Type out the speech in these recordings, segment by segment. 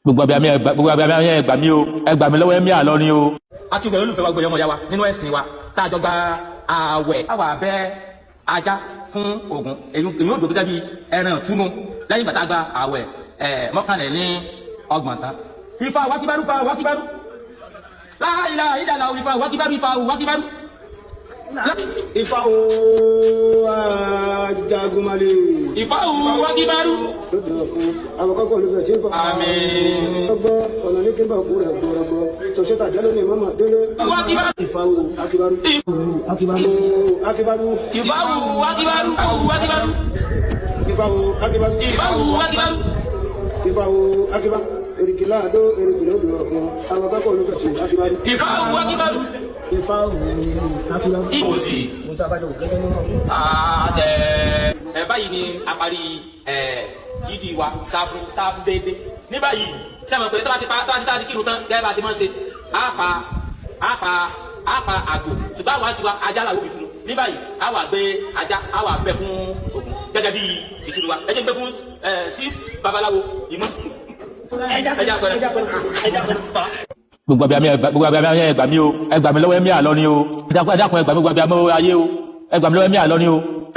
gbogbo abiyamọ ẹ gbà mí o, ẹ gbà mí lọ́wọ́ ẹ̀mí àlọ́ ni o. a ti gbẹ̀rẹ̀ olùfẹ́ wa gbẹ̀rẹ̀ ọmọ ya wa nínú ẹ̀sìn wa tá a jọ gba ààwẹ̀ àwà abẹ́ ajá fún Ògún èyí ò dò gẹ́gẹ́ bí ẹran túnú lẹ́yìn gbàtà gba ààwẹ̀ mọ́kànlélọ́gbọ̀n tán. Ifá wákíbárú fa wákíbárú láìlà ìdàlà Ifá wákíbárú Ifá wákíbárú. Ifá o Ajagunmale. Ifá o wákíbárú. Àwọn kọ́kọ́ olùfẹ́ tí ń fọ. Àmín. Ọgbọ́ ọ̀nà ní kí n bá òkú rẹ̀ gbọ́rọ̀gbọ́. Tòṣẹ́tà jẹ́ lónìí mọ́mọ́ délé. Wákíbárú. Ifá o Akíbárú. Akíbárú. Akíbárú. Ifá o wákíbárú. Wákíbárú. Ifá o Akíbárú. Ifá o wákíbárú. Ifá o Akíbárú. Èrìkìlá àdó èrìkìlá odò ọ̀gbọ́n. Àwọn kọ́kọ́ olùfẹ́ tí Akíbárú. Ifá o wákíbárú. Ifá o Akíbárú. Ìwòsì. Mo tá a bá jọ gẹ́gẹ́ nínú. Àṣẹ. Báyìí ni a parí yídi wa sáfù déédéé. Ní báyìí sẹ́wọ̀n pé tó bá ti kírun tán gẹ́gẹ́ bá ti máa ń ṣe á pa àgbò ṣùgbọ́n àwọn àti wa ajá làwọn òbí tunu. Ní báyìí á wà gbé ajá á wà bẹ fún Ògún gẹ́gẹ́ bí ìtùnú wa ẹ jẹ́ gbé fún sí babaláwo ìmọ̀. Gbogbo abiyamọ ẹ gbà mí o, ẹ gbà mí lọ́wọ́ ẹ̀mí àlọ́ ni o, ẹ dákun ẹ gbà mí gbogbo abiyamọ ayé o, ẹ gbà mí lọ́wọ́ ẹ̀mí àlọ́ ni o.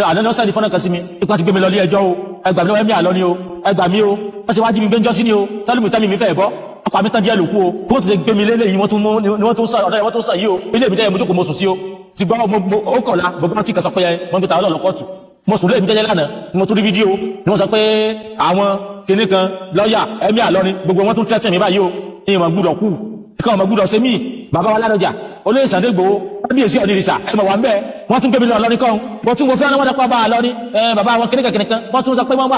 Àná náà sẹ́ni fọ́nà kan sí mi ipa ti gbé mi lọ ilé ẹjọ́ o, ẹ gbà mí lọ́wọ́ ẹ̀mí àlọ́ ni o, ẹ gbà mí o. Wọ́n ṣe wá jí mi gbé ń jọ́ sí ni o, tẹ́lùmí tẹ́mi mi fẹ́ bọ́ ọkọ̀ àmì tán díẹ̀ lòkú o, bó ti ṣe gbé mi lélẹ̀ yìí wọ́n tún sọ yìí o, ilé mi tẹ́yẹ mo jókòó mo sùn sí o, ti gbọ́ ó kọ̀la gbogbo wọn ti kàn sọ pé wọ́n gbé ta ọlọ́ọ̀lọ́ kọ́ọ̀tù mo sùn lé mi jẹ́jẹ́ lánàá ni mo tún rí fídíò ni wọ́n sọ pé àwọn kinní kan lọ́ọ̀yà ẹ̀mí àlọ́ ni gbogbo wọn tún tẹ́tẹ̀ mi báyìí o, ìyẹn gbúdọ̀ kú kan ọmọ gbúdọ̀ ṣe mí bàbá wa ládọjà olóyè Sunday Igboho kábíyèsí ọ̀nìrìsà ẹ̀mọ̀ wà ń bẹ́ẹ̀ wọ́n tún gbé mi lọ lọ́ní kan bọ́ tún mo fẹ́ wọ́n dẹ́pọ̀ bá a lọ ní bàbá wọn kìnnìkan wọ́n tún sọ pé wọ́n wà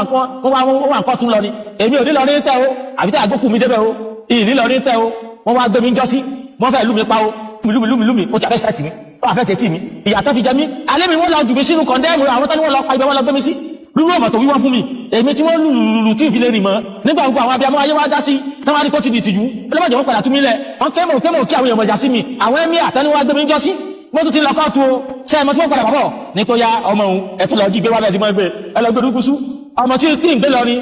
nǹkan tún lọ ní èmi ò ní lọ ní tẹ́ o àbí tẹ́ àgbókù mi débẹ̀ o ìní lọ ní tẹ́ o wọ́n wá gbé mi jọ́sí wọ́n fẹ́ lù mí pa o lùmí ó ti àfẹ́ sẹ́tì mi ó àfẹ́ tẹ̀tì mi ìyàtọ̀ fi jẹ mí alẹ́ mi wọ́n lọ jù mí sínú kọ̀ndẹ́ẹ̀mù àwọn tán ni wọ́n lọ pa ibẹ̀ wọ́n lọ gbé mi sí lúrú ọmọ tó wíwọ́n fún mi èmi tí wọ́n lùlù tí ìfilé rìn mọ́ nígbà gbogbo àwọn abiyamọ ayé wá dá sí táwọn adìkọ́ ti di ìtìjú ọlọ́mọdé wọn padà tún mí lẹ̀ wọ́n kémò kí àwọn èèyàn mọ̀já sí mi àwọn ẹ̀mí àtẹnuwá gbé mi jọ sí wọ́n tún ti lọ kọ́ọ̀tù o ṣe ẹ̀mọ́ tí wọ́n padà bọ̀ ní kó ya ọmọ òun ẹ̀tún lọ jí gbé wá bẹ́ẹ̀ sí mọ́ gbé ẹlọgbẹ́ dúkúsú ọmọ tí ń gbé lọ ni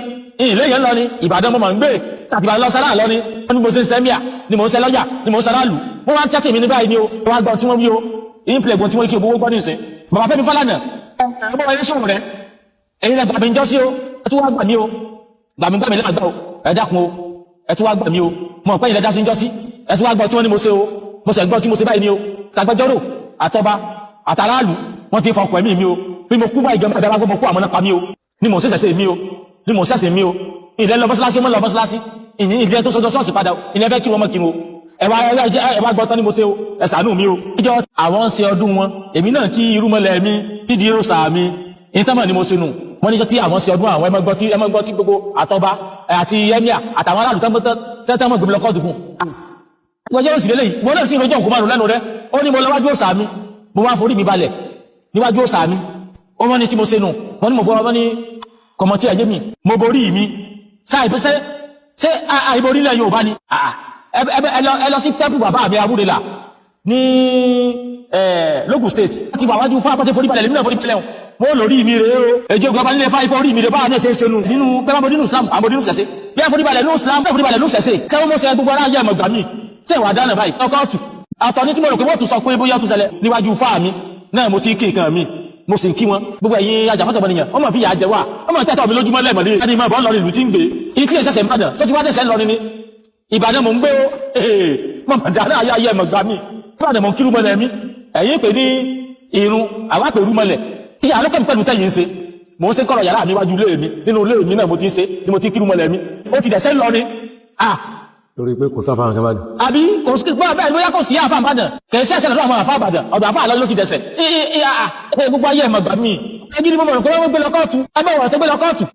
ilé yẹn lọ ni Ìbàdàn mọ́ ń gbé tàbí lọ sára lọ ni wọ́n ní mo ṣe ń sẹ́míà ni mo ń sẹ́ lọ́jà ni mo ń sẹ́lá lù wọ́n wá kẹ́tì mi ní báyìí ni o wọ́n á gbọ́ tí wọ́n wí o ìpìlẹ̀gbọ̀n tí wọ́n kí owó gbọ́ ní ìsìn bàbá Fẹ́mi Fálànà ọmọ ẹni sọ̀rọ̀ rẹ̀ èyí lẹ gbà mí jọ́sí o ẹ tún wá gbà mí o gbà mí láàgbà o ẹ dákun o ẹ tún wá gbà mí o mọ̀ pé ìlẹ́dá sí jọ́sí ẹ tún wá gbọ́ tí wọ́n ní mo ṣe o mo sì gbọ́ tí mo ṣe báyìí ni o tàgbẹjọ́rò àtọba àtàràlù wọ́n ti fọkọ̀ ẹ̀mí mi o bí mo kú bá ìjọba ìdára gbọ́ mo kú àmọ́ náà pa mí o ni mo ṣẹ̀ṣẹ̀ mi o ni mo ṣẹ̀ṣẹ̀ mi o ilẹ̀ lọ mọ́sálásí mọ́ lọ mọ́sálásí ìyìn ilẹ̀ tó sọjọ́ sọ́ọ̀sì padà ilẹ̀ fẹ́ kí wọ́n mọ́ kí wọn ẹwà gbọ́ tán ni mo ṣe o ẹ ṣàánú mi o ìjọ àwọn ń ṣe ọdún wọn èmi náà kí irúmọlẹ̀ mi nídìí òòṣà mi ìtàmà ni mo ṣe nù wọ́n níjọ́ tí àwọn ṣe ọdún àwọn ẹmọ́gbọ́ tí gbogbo àtọba àti ẹmíà àtàwọn aráàlú tẹ́tẹ́mọ̀ gbẹ̀mí lọ́kọ́ọ̀dù fún wọ́n jẹ́ òsì lélẹ́yìí wọ́n náà sí ìrọjọ́ òkú márùn lẹ́nu rẹ̀ ó ní mo lọ́wájú òòṣà mi mo wá forí mi balẹ̀ níwájú òòṣà mi ó wọ́n ní tí mo ṣe nù wọ́n ní mo fọwọ́ wọ́n ní kọmọtí ẹ̀yẹ́ mi mo borí mi sáìpẹ́sẹ́ ṣé àìborí ilẹ̀ Yorùbá ni ẹ lọ sí tẹ́pù bàbá mi abúrẹ́là ní Lagos State láti wà wájú fún apáṣẹ forí balẹ̀ nínú forí balẹ̀ wọ́n lórí mi rẹ̀ o ẹjọ́ ìgbàbá nílé fáìfọ́ orí mi rẹ̀ báwọn náà ṣe ń ṣe nù nínú pẹ́mọ́ nínú Islam àmọ́ nínú sẹ̀sẹ̀ bí ẹ forí balẹ̀ nínú Islam bẹ́ẹ̀ forí balẹ̀ nínú sẹ̀sẹ̀ sẹ́wọ́n mọ́ sẹ́ gbogbo ara yẹ ẹ̀mọ̀gbà mi ṣé ìwà dáná báyìí ọkọ̀ọ̀tù àtọ̀ ní tí mo rò pé wọ́n tún sọ pé bóyá tún ṣẹlẹ̀ níwájú fáà mi náà mo ti kí nǹkan mi mo sì kí wọn gbogbo ẹ̀yin ajàfọ́tọ̀ nìyàn wọ́n mọ̀ fi yà jẹ wá wọ́n mọ̀ tẹ́tọ̀ mi lójúmọ́ lẹ́mọ̀lẹ́ ẹni máa bọ́ lọ ìlú tí ń gbé ìyí tí ẹ̀sẹ̀sẹ̀ Ìbàdàn tó ti wá dẹ̀sẹ̀ lọ ní Ìbàdàn mò ń gbé ó mọ̀ dáná ayé ayé ẹ̀mọ̀gbà mi Ìbàdàn mò ń kírú mọ́lẹ̀ mi ẹ̀yin pè ní irun àwa pè rú mọ́lẹ̀ tí àlọ́kẹ́ pẹ̀lú tẹ́yìn ń ṣe mò ń ṣe kọ́rọ̀ yàrá mi wájú ilé mi nínú ilé mi náà mo ti ń ṣe ni mo ti kírú mọ́lẹ̀ mi ó ti dẹ̀sẹ̀ lọ ni lórí pé kò sáfà nǹkan báyìí. àbí kò sí gbọ́ abẹ́ lóyá kò sí àfà Ìbàdàn kìí ṣẹ̀ṣẹ̀ lọ́dọ̀ àwọn àfà Ìbàdàn ọ̀dọ̀ àfà àlọ́ ló ti dẹ̀sẹ̀ gbogbo ayé ẹ̀mọ̀ gbà mí ẹgídí mọ́mọ́ kó wọ́n gbé lọ kóòtù agbẹ́wọ̀n tó gbé lọ kóòtù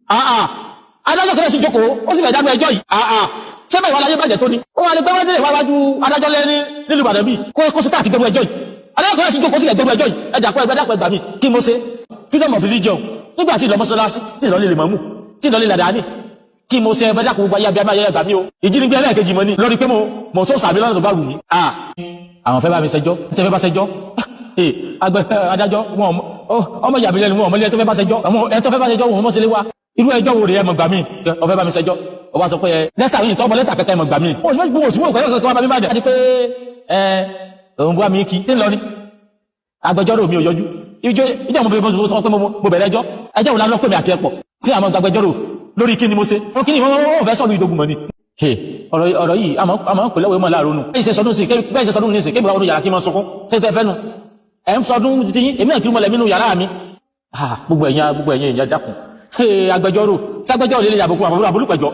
adájọ́ kẹrẹ́ sí jókòó ó sì fẹ́ dágbé ẹjọ́ yìí ṣé bẹ́ẹ̀ wà láyé bàjẹ́ tó ní ó wà lè gbẹ́wọ́n délé wájú adájọ́ lẹ́ni nílùú Ìbàdàn bíi kó sí tààtì gbẹ̀rù ẹjọ́ yìí adájọ́ kẹrẹ́ sí jókòó sí gbẹ̀rù ẹjọ́ yìí ẹ̀dàpọ̀ ẹgbẹ́ gbà mí kí mo ṣe freedom of religion nígbà tí ìlọ mọ́sálásí tí ìlọlẹ̀ lè mọ̀mú tí ìlọlẹ̀ làdáni kí mo ṣe ẹgbẹ́ dákùn gbogbo ayé abiyamọ ayé ẹgbà mí o ìjínigbé ẹlẹ́ẹ̀kejì mọ́ ní lórí pé mo tó sàmì lọ́nà tó bá wù mí àwọn fẹ́ bá mi ṣẹjọ́ tẹ́ fẹ́ bá ṣẹjọ́ adájọ́ wọn ọmọ ìyàbí lẹ́nu wọn ọmọ ilé tó fẹ́ bá ṣẹjọ́ wọn mọ́ sí lé wa irú ẹjọ́ wo rèé ẹ mọ̀ gbà mí ọ̀fẹ́ bá mi ṣẹjọ́ ọba sọ pé lẹ́tà yìí tọ́mọ lẹ́tà kẹ́kẹ́ ẹ mọ̀ gbà mí ó yẹ gbogbo òsínwó kẹ́kẹ́ kẹ́kẹ́ bá mi bá dẹ̀ àti pé òun bá mi kí ní lọ ní agbẹjọ́rò mi ò yọjú ìjọ mo sọ pé mo bẹ̀rẹ̀ ẹjọ́ òun lánàá pè mí àti ẹ̀pọ̀ tí àwọn agbẹjọ́rò lórí kí ni mo ṣe wọn kí ni wọ́n fẹ́ sọ̀rọ̀ ìdógún mọ́ ni ọ̀rọ̀ yìí a máa ń pè lẹ́wọ̀ mọ́ láàrọ̀ nù bẹ́ẹ̀ ṣe sọdún ní sí kébì àwọn yàrá kí mọ́ sọkún sẹ́tẹ̀ fẹ́nu ẹ̀ ń sọdún títí èmi náà kí mọ́ lẹ́mínú yàrá mi gbogbo ẹ̀yin ìyá dákun agbẹjọ́rò ságbẹjọ́rò lè yàbùkún àwọn àbúrúpẹ̀jọ́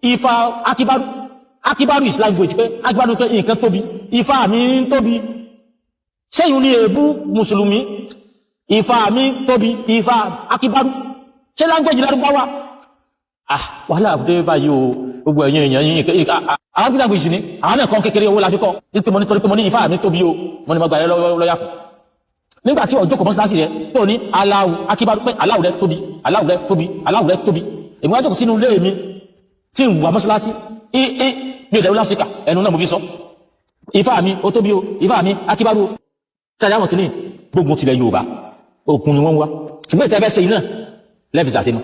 Ifá akibaru is language pé akibaru pé nǹkan tóbi Ifá mi ń tóbi sẹ́yìn ní èébú mùsùlùmí Ifá mi tóbi Ifá akibaru ṣe language lárúbáwá wàhálà àbúdé báyìí o gbogbo ẹ̀yin èèyàn yìí àwọn gbígbàgbé ìsìn ní àwọn náà kan kékeré owó láfikọ́ nítorí pé mo ní Ifá mi tóbi o mo ní mo gbà ẹ lọ́yà fún nígbà tí ọjọ́ kọ̀mọ́ síláṣì rẹ̀ tó ní Allahu akibaru pé Allahu rẹ̀ tóbi Allahu rẹ̀ tóbi Allahu rẹ̀ tóbi èmi wájú kò sínú ilé mi tí ń wà mọ́sálásí mi ò dẹ̀rù láfíríkà ẹnu náà mo fi sọ Ifá mi ó tóbi o Ifá mi akibaru o tàbí àwọn kìíní gbogbo tilẹ̀ Yorùbá òkun ni wọ́n wá ṣùgbọ́n ìtẹ́fẹ́ ṣe iná lẹ́fìsà sínú